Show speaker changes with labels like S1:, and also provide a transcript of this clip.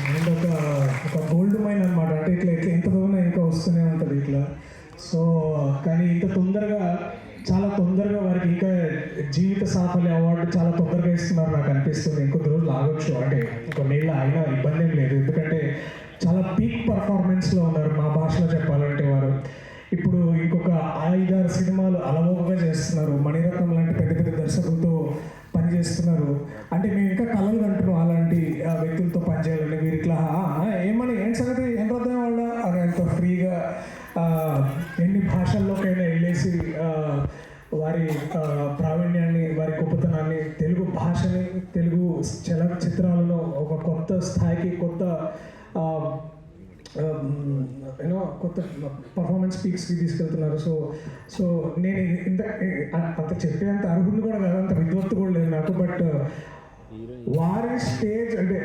S1: And ఒక gold mine అనమాట. అంటే ఇట్లా ఇట్లా ఎంత దూరం ఇంకా వస్తూనే ఉంటుంది ఇట్లా. సో కానీ ఇంత తొందరగా, చాలా తొందరగా వారికి ఇంకా జీవిత సాఫల్య అవార్డు చాలా తొందరగా ఇస్తున్నారు నాకు అనిపిస్తుంది. ఇంకొద్ది రోజులు ఆగొచ్చు, అంటే కొన్నేళ్ళు అయినా ఇబ్బంది ఏం లేదు. ఎందుకంటే చాలా పీక్ పర్ఫార్మెన్స్లో ఉన్నారు మా భాషలో చెప్పాలంటే వారు. ఇప్పుడు ఇంకొక 5-6 సినిమాలు అలవోకగా చేస్తున్నారు. మణిరత్నం లాంటి పెద్ద పెద్ద దర్శకులతో పనిచేస్తున్నారు. అంటే మేము ఇంకా కళలు కంటున్నాం అలాంటి వ్యక్తులతో పనిచేయాలని. మీరు ఇట్లా ఏమని ఏంటి సంగతి ఏం రద్దు వాళ్ళ అని అంత ఫ్రీగా ఎన్ని భాషల్లోకైనా వెళ్ళేసి వారి ప్రావీణ్యాన్ని, వారి గొప్పతనాన్ని, తెలుగు భాషని, తెలుగు చలనచిత్రాలను ఒక కొత్త స్థాయికి, కొత్త కొత్త పర్ఫార్మెన్స్ పీక్స్కి తీసుకెళ్తున్నారు. సో నేను ఇంత అంత చెప్పేంత అర్హులు కూడా కాదు, అంత విద్వత్తు కూడా లేదు నాకు. బట్ వారి స్టేజ్ అంటే